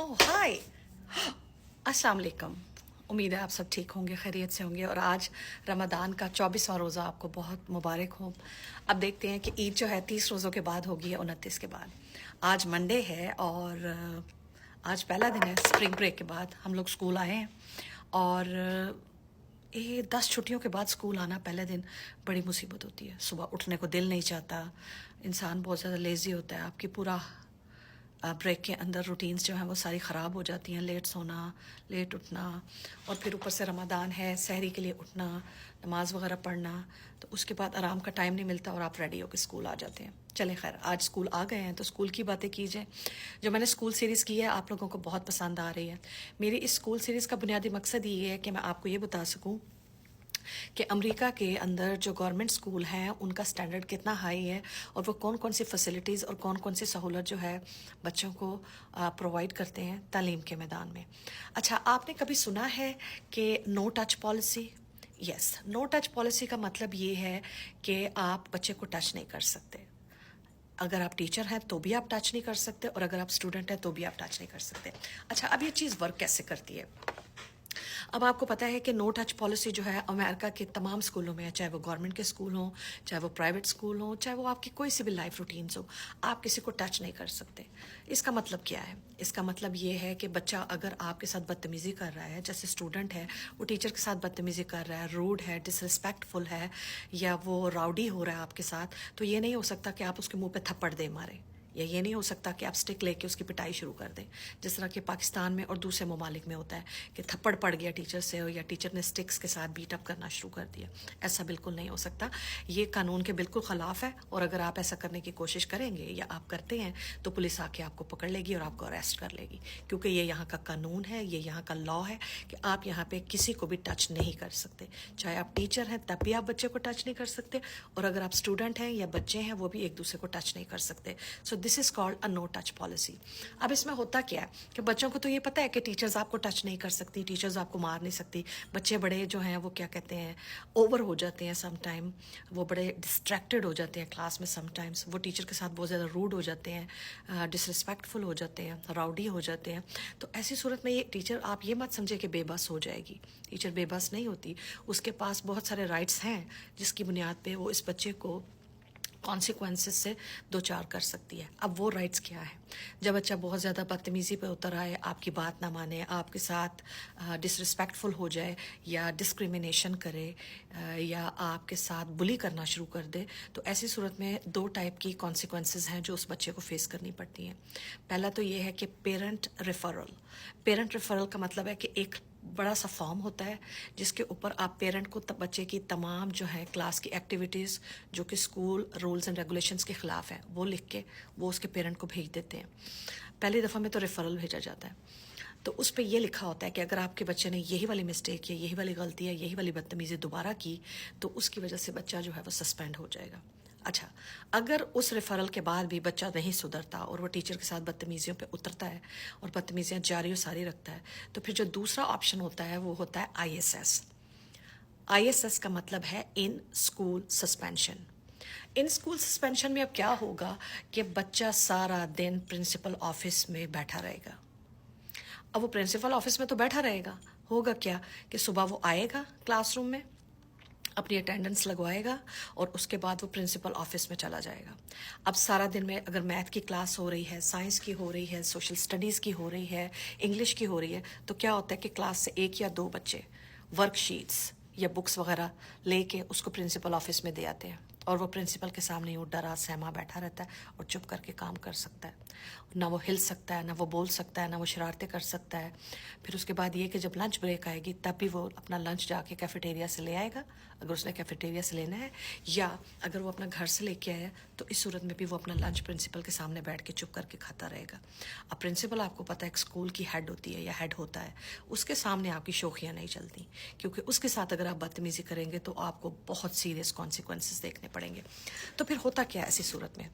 ओह हाय, अस्सलाम वालेकुम। उम्मीद है आप सब ठीक होंगे, खैरियत से होंगे। और आज रमज़ान का 24वां रोज़ा आपको बहुत मुबारक हो। अब देखते हैं कि ईद जो है 30 रोज़ों के बाद होगी या 29 के बाद। आज मंडे है और आज पहला दिन है स्प्रिंग ब्रेक के बाद। हम लोग स्कूल आए हैं और ये 10 छुट्टियों के बाद स्कूल आना पहले दिन बड़ी मुसीबत होती है। सुबह उठने को दिल नहीं चाहता, इंसान बहुत ज़्यादा लेज़ी होता है। आपकी पूरा ब्रेक के अंदर रूटीन्स जो हैं वो सारी ख़राब हो जाती हैं। लेट सोना, लेट उठना, और फिर ऊपर से रमज़ान है, सहरी के लिए उठना, नमाज वगैरह पढ़ना, तो उसके बाद आराम का टाइम नहीं मिलता और आप रेडी होकर स्कूल आ जाते हैं। चलें खैर, आज स्कूल आ गए हैं तो स्कूल की बातें की जाए। जो मैंने स्कूल सीरीज़ की है आप लोगों को बहुत पसंद आ रही है। मेरी इस स्कूल सीरीज़ का बुनियादी मकसद ये है कि मैं आपको ये बता सकूँ कि अमेरिका के अंदर जो गवर्नमेंट स्कूल हैं उनका स्टैंडर्ड कितना हाई है और वो कौन कौन सी फैसिलिटीज़ और कौन कौन सी सहूलत जो है बच्चों को प्रोवाइड करते हैं तालीम के मैदान में। अच्छा, आपने कभी सुना है कि no touch policy? Yes, no touch policy का मतलब ये है कि आप बच्चे को टच नहीं कर सकते। अगर आप टीचर हैं तो भी आप टच नहीं कर सकते, और अगर आप स्टूडेंट हैं तो भी आप टच नहीं कर सकते। अच्छा, अब ये चीज़ वर्क कैसे करती है? अब आपको पता है कि नो टच पॉलिसी जो है अमेरिका के तमाम स्कूलों में है, चाहे वो गवर्नमेंट के स्कूल हों, चाहे वो प्राइवेट स्कूल हों, चाहे वो आपकी कोई सी भी लाइफ रूटीन्स हो, आप किसी को टच नहीं कर सकते। इसका मतलब क्या है? इसका मतलब ये है कि बच्चा अगर आपके साथ बदतमीज़ी कर रहा है, जैसे स्टूडेंट है वो टीचर के साथ बदतमीज़ी कर रहा है, रूड है, डिसरिस्पेक्टफुल है, या वो राउडी हो रहा है आपके साथ, तो ये नहीं हो सकता कि आप उसके मुँह पर थप्पड़ दे मारें, या ये नहीं हो सकता कि आप स्टिक लेके उसकी पिटाई शुरू कर दें, जिस तरह के पाकिस्तान में और दूसरे ममालिक में होता है कि थप्पड़ पड़ गया टीचर से या टीचर ने स्टिक्स के साथ बीट अप करना शुरू कर दिया। ऐसा बिल्कुल नहीं हो सकता, ये कानून के बिल्कुल ख़िलाफ़ है। और अगर आप ऐसा करने की कोशिश करेंगे या आप करते हैं तो पुलिस आके आपको पकड़ लेगी और आपको अरेस्ट कर लेगी, क्योंकि ये यहाँ का कानून है, ये यहाँ का लॉ है कि आप यहाँ पे किसी को भी टच नहीं कर सकते। चाहे आप टीचर हैं तब भी आप बच्चे को टच नहीं कर सकते, और अगर आप स्टूडेंट हैं या बच्चे हैं वो भी एक दूसरे को टच नहीं कर सकते। So this is called a no touch policy. अब इसमें होता क्या है कि बच्चों को तो ये पता है कि टीचर्स आपको टच नहीं कर सकती, टीचर्स आपको मार नहीं सकती। बच्चे बड़े जो हैं वो क्या कहते हैं, ओवर हो जाते हैं सम टाइम, वो बड़े डिस्ट्रैक्टेड हो जाते हैं क्लास में समटाइम्स, वो टीचर के साथ बहुत ज़्यादा रूड हो जाते हैं, डिसरिस्पेक्टफुल हो जाते हैं, राउडी हो जाते हैं। तो ऐसी सूरत में ये टीचर, आप ये मत समझे कि बेबस हो जाएगी। टीचर बेबस नहीं होती, उसके पास बहुत सारे राइट्स हैं जिसकी बुनियाद पे वो इस बच्चे को कॉन्सिक्वेंसेस से दो चार कर सकती है। अब वो राइट्स क्या है? जब बच्चा बहुत ज़्यादा बदतमीज़ी पे उतर आए, आपकी बात ना माने, आपके साथ डिसरिस्पेक्टफुल हो जाए, या डिस्क्रिमिनेशन करे, या आपके साथ बुली करना शुरू कर दे, तो ऐसी सूरत में दो टाइप की कॉन्सिक्वेंसेस हैं जो उस बच्चे को फेस करनी पड़ती हैं। पहला तो ये है कि पेरेंट रेफरल। पेरेंट रेफरल का मतलब है कि एक बड़ा सा फॉर्म होता है जिसके ऊपर आप पेरेंट को बच्चे की तमाम जो है क्लास की एक्टिविटीज़ जो कि स्कूल रूल्स एंड रेगुलेशंस के ख़िलाफ़ हैं वो लिख के वो उसके पेरेंट को भेज देते हैं। पहली दफ़ा में तो रेफरल भेजा जाता है, तो उस पर यह लिखा होता है कि अगर आपके बच्चे ने यही वाली मिस्टेक या यही वाली गलती या यही वाली बदतमीज़ी दोबारा की तो उसकी वजह से बच्चा जो है वो सस्पेंड हो जाएगा। अच्छा, अगर उस रेफरल के बाद भी बच्चा नहीं सुधरता और वो टीचर के साथ बदतमीज़ियों पे उतरता है और बदतमीज़ियाँ जारी और सारी रखता है, तो फिर जो दूसरा ऑप्शन होता है वो होता है आईएसएस। आईएसएस का मतलब है in school suspension. In school suspension में अब क्या होगा कि बच्चा सारा दिन प्रिंसिपल ऑफिस में बैठा रहेगा। अब वो प्रिंसिपल ऑफिस में तो बैठा रहेगा, होगा क्या कि सुबह वो आएगा क्लासरूम में, अपनी अटेंडेंस लगवाएगा और उसके बाद वो प्रिंसिपल ऑफिस में चला जाएगा। अब सारा दिन में अगर मैथ की क्लास हो रही है, साइंस की हो रही है, सोशल स्टडीज़ की हो रही है, इंग्लिश की हो रही है, तो क्या होता है कि क्लास से एक या दो बच्चे वर्कशीट्स या बुक्स वगैरह लेके उसको प्रिंसिपल ऑफिस में दे आते हैं, और वो प्रिंसिपल के सामने वो डरा सहमा बैठा रहता है और चुप करके काम कर सकता है। ना वो हिल सकता है, ना वो बोल सकता है, ना वो शरारतें कर सकता है। फिर उसके बाद ये कि जब लंच ब्रेक आएगी तब भी वो अपना लंच जाके कैफेटेरिया से ले आएगा अगर उसने कैफेटेरिया से लेना है, या अगर वो अपना घर से लेके आया तो इस सूरत में भी वो अपना लंच प्रिंसिपल के सामने बैठ के चुप करके खाता रहेगा। अब प्रिंसिपल आपको पता है एक स्कूल की हेड होती है या हेड होता है, उसके सामने आपकी शोखियाँ नहीं चलती, क्योंकि उसके साथ अगर आप बदतमीज़ी करेंगे तो आपको बहुत सीरियस कॉन्सिक्वेंसेस देखने पड़ेंगे। तो फिर होता क्या है ऐसी सूरत में?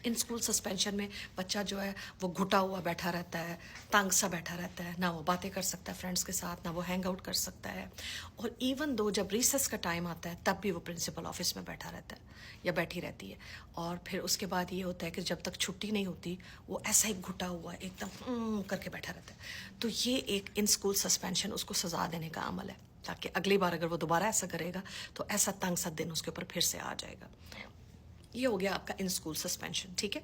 इन स्कूल सस्पेंशन में बच्चा जो है वो घुटा हुआ बैठा रहता है, तंग सा बैठा रहता है, ना वो बातें कर सकता है फ्रेंड्स के साथ, ना वो हैंग आउट कर सकता है, और इवन दो जब रिसेस का टाइम आता है तब भी वो प्रिंसिपल ऑफिस में बैठा रहता है। یا بیٹھی رہتی ہے. اور پھر اس کے بعد یہ ہوتا ہے کہ جب تک چھٹی نہیں ہوتی وہ ایسا ہی گھٹا ہوا ایک دم کر کے بیٹھا رہتا ہے. تو یہ ایک ان اسکول سسپینشن اس کو سزا دینے کا عمل ہے، تاکہ اگلی بار اگر وہ دوبارہ ایسا کرے گا تو ایسا تنگ سا دن اس کے اوپر پھر سے آ جائے گا. یہ ہو گیا آپ کا ان اسکول سسپینشن. ٹھیک ہے.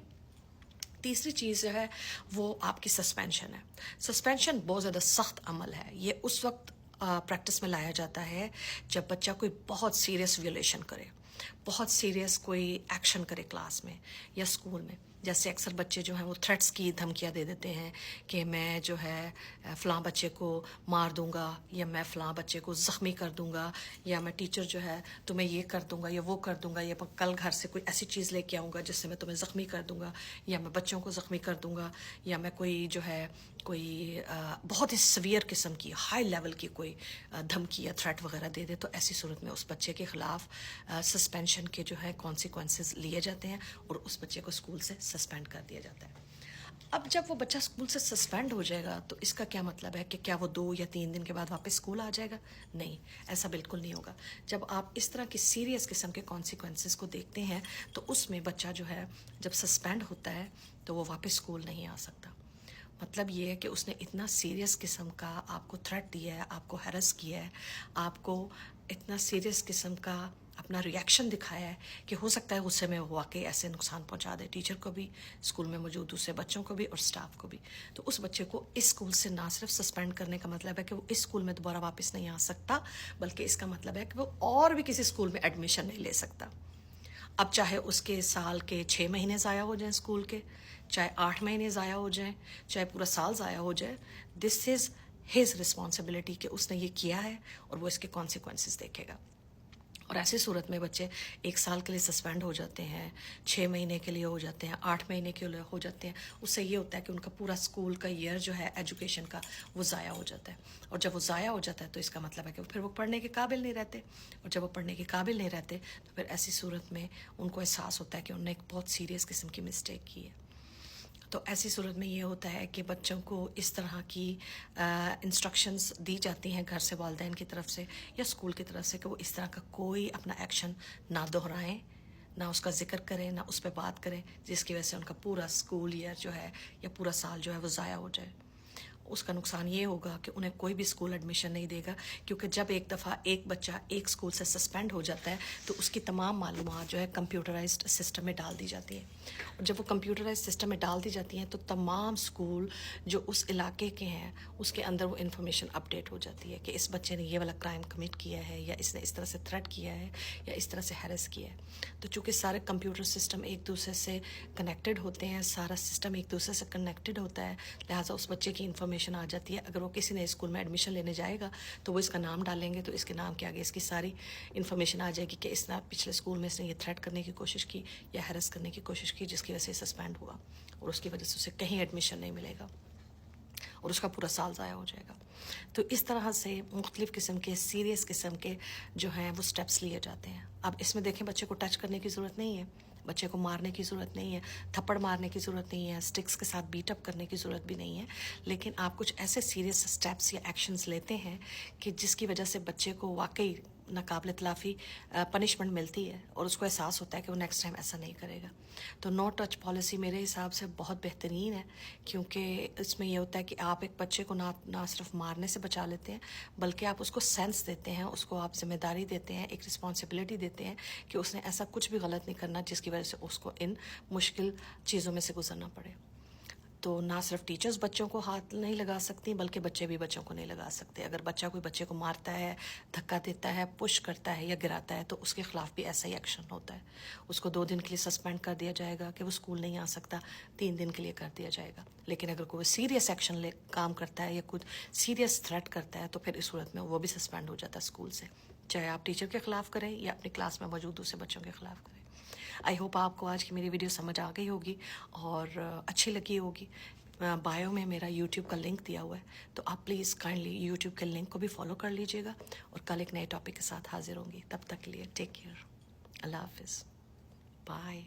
تیسری چیز جو ہے وہ آپ کی سسپینشن ہے. سسپینشن بہت زیادہ سخت عمل ہے. یہ اس وقت پریکٹس میں لایا جاتا ہے جب بچہ کوئی بہت سیریس ویولیشن کرے، بہت سیریس کوئی ایکشن کرے کلاس میں یا اسکول میں. جیسے اکثر بچے جو ہیں وہ تھریٹس کی دھمکیاں دے دیتے ہیں کہ میں جو ہے فلاں بچے کو مار دوں گا، یا میں فلاں بچے کو زخمی کر دوں گا، یا میں ٹیچر جو ہے تمہیں یہ کر دوں گا یا وہ کر دوں گا، یا کل گھر سے کوئی ایسی چیز لے کے آؤں گا جس سے میں تمہیں زخمی کر دوں گا، یا میں بچوں کو زخمی کر دوں گا، یا میں کوئی جو ہے کوئی بہت ہی سویئر قسم کی ہائی لیول کی کوئی دھمکی یا تھریٹ وغیرہ دے دے. تو ایسی صورت میں اس بچے کے خلاف سسپینشن کے جو ہے کانسیکوینسز لیے جاتے ہیں اور اس بچے کو اسکول سے سسپینڈ کر دیا جاتا ہے. اب جب وہ بچہ اسکول سے سسپینڈ ہو جائے گا تو اس کا کیا مطلب ہے کہ کیا وہ 2 یا 3 دن کے بعد واپس اسکول آ جائے گا؟ نہیں، ایسا بالکل نہیں ہوگا. جب آپ اس طرح کی سیریس قسم کے کانسیکوینسز کو دیکھتے ہیں تو اس میں بچہ جو ہے جب سسپینڈ ہوتا ہے تو وہ واپس اسکول نہیں آ سکتا. مطلب یہ ہے کہ اس نے اتنا سیریس قسم کا آپ کو تھریٹ دیا ہے، آپ کو ہیرس کیا ہے، آپ کو اتنا سیریس قسم کا اپنا ریئیکشن دکھایا ہے کہ ہو سکتا ہے غصے میں واقعی ایسے نقصان پہنچا دے ٹیچر کو بھی، اسکول میں موجود دوسرے بچوں کو بھی اور اسٹاف کو بھی. تو اس بچے کو اس اسکول سے نہ صرف سسپینڈ کرنے کا مطلب ہے کہ وہ اس اسکول میں دوبارہ واپس نہیں آ سکتا، بلکہ اس کا مطلب ہے کہ وہ اور بھی کسی اسکول میں ایڈمیشن نہیں لے سکتا. اب چاہے اس کے سال کے 6 مہینے ضائع ہو جائیں اسکول کے، چاہے 8 مہینے ضائع ہو جائیں، چاہے پورا سال ضائع ہو جائے، دس از ہز رسپانسبلٹی کہ اس نے یہ کیا ہے اور وہ اس کے کانسیکوینسز دیکھے گا. اور ایسی صورت میں بچے 1 سال کے لیے سسپینڈ ہو جاتے ہیں، 6 مہینے کے لیے ہو جاتے ہیں، 8 مہینے کے لیے ہو جاتے ہیں. اس سے یہ ہوتا ہے کہ ان کا پورا اسکول کا ایئر جو ہے ایجوکیشن کا وہ ضائع ہو جاتا ہے. اور جب وہ ضائع ہو جاتا ہے تو اس کا مطلب ہے کہ پھر وہ پڑھنے کے قابل نہیں رہتے. اور جب وہ پڑھنے کے قابل نہیں رہتے تو پھر ایسی صورت میں ان کو احساس ہوتا ہے کہ انہوں نے ایک بہت سیریس قسم کی مسٹیک کی ہے. تو ایسی صورت میں یہ ہوتا ہے کہ بچوں کو اس طرح کی انسٹرکشنز دی جاتی ہیں گھر سے، والدین کی طرف سے یا اسکول کی طرف سے، کہ وہ اس طرح کا کوئی اپنا ایکشن نہ دہرائیں، نہ اس کا ذکر کریں، نہ اس پہ بات کریں، جس کی وجہ سے ان کا پورا اسکول ایئر جو ہے یا پورا سال جو ہے وہ ضائع ہو جائے. اس کا نقصان یہ ہوگا کہ انہیں کوئی بھی اسکول ایڈمیشن نہیں دے گا، کیونکہ جب ایک دفعہ ایک بچہ ایک اسکول سے سسپینڈ ہو جاتا ہے تو اس کی تمام معلومات جو ہے کمپیوٹرائزڈ سسٹم میں ڈال دی جاتی ہیں. اور جب وہ کمپیوٹرائزڈ سسٹم میں ڈال دی جاتی ہیں تو تمام اسکول جو اس علاقے کے ہیں اس کے اندر وہ انفارمیشن اپڈیٹ ہو جاتی ہے کہ اس بچے نے یہ والا کرائم کمٹ کیا ہے، یا اس نے اس طرح سے تھریٹ کیا ہے، یا اس طرح سے ہیرس کیا ہے. تو چونکہ سارے کمپیوٹر سسٹم ایک دوسرے سے کنیکٹڈ ہوتے ہیں، سارا سسٹم ایک دوسرے سے کنیکٹڈ ہوتا ہے، لہٰذا اس بچے کی انفارمیشن آ جاتی ہے. اگر وہ کسی نئے اسکول میں ایڈمیشن لینے جائے گا تو وہ اس کا نام ڈالیں گے تو اس کے نام کے آگے اس کی ساری انفارمیشن آ جائے گی کہ اس نے پچھلے اسکول میں اس نے یہ تھریٹ کرنے کی کوشش کی یا ہیرس کرنے کی کوشش کی، جس کی وجہ سے سسپینڈ ہوا اور اس کی وجہ سے اسے کہیں ایڈمیشن نہیں ملے گا اور اس کا پورا سال ضائع ہو جائے گا. تو اس طرح سے مختلف قسم کے سیریس قسم کے جو ہیں وہ سٹیپس لیے جاتے ہیں. اب اس میں دیکھیں بچے کو ٹچ کرنے کی ضرورت نہیں ہے، بچے کو مارنے کی ضرورت نہیں ہے، تھپڑ مارنے کی ضرورت نہیں ہے، سٹکس کے ساتھ بیٹ اپ کرنے کی ضرورت بھی نہیں ہے. لیکن آپ کچھ ایسے سیریس سٹیپس یا ایکشنز لیتے ہیں کہ جس کی وجہ سے بچے کو واقعی ناقابل تلافی پنشمنٹ ملتی ہے اور اس کو احساس ہوتا ہے کہ وہ نیکسٹ ٹائم ایسا نہیں کرے گا. تو نو ٹچ پالیسی میرے حساب سے بہت بہترین ہے، کیونکہ اس میں یہ ہوتا ہے کہ آپ ایک بچے کو نہ صرف مارنے سے بچا لیتے ہیں بلکہ آپ اس کو سینس دیتے ہیں، اس کو آپ ذمہ داری دیتے ہیں، ایک رسپانسبلٹی دیتے ہیں کہ اس نے ایسا کچھ بھی غلط نہیں کرنا جس کی وجہ سے اس کو ان مشکل چیزوں میں سے گزرنا پڑے. تو نہ صرف ٹیچرز بچوں کو ہاتھ نہیں لگا سکتی بلکہ بچے بھی بچوں کو نہیں لگا سکتے. اگر بچہ کوئی بچے کو مارتا ہے، دھکا دیتا ہے، پش کرتا ہے یا گراتا ہے تو اس کے خلاف بھی ایسا ہی ایکشن ہوتا ہے. اس کو 2 دن کے لیے سسپینڈ کر دیا جائے گا کہ وہ اسکول نہیں آ سکتا، 3 دن کے لیے کر دیا جائے گا. لیکن اگر کوئی سیریس ایکشن کام کرتا ہے یا کچھ سیریس تھریٹ کرتا ہے تو پھر اس صورت میں وہ بھی سسپینڈ ہو جاتا ہے اسکول سے، چاہے آپ ٹیچر کے خلاف کریں یا اپنی کلاس میں موجود دوسرے بچوں کے خلاف کریں. آئی ہوپ آپ کو آج کی میری ویڈیو سمجھ آ گئی ہوگی اور اچھی لگی ہوگی. بایو میں میرا یوٹیوب کا لنک دیا ہوا ہے، تو آپ پلیز کائنڈلی یوٹیوب کے لنک کو بھی فالو کر لیجیے گا. اور کل ایک نئے ٹاپک کے ساتھ حاضر ہوں گی. تب تک کے لیے ٹیک کیئر. اللہ حافظ. بائے.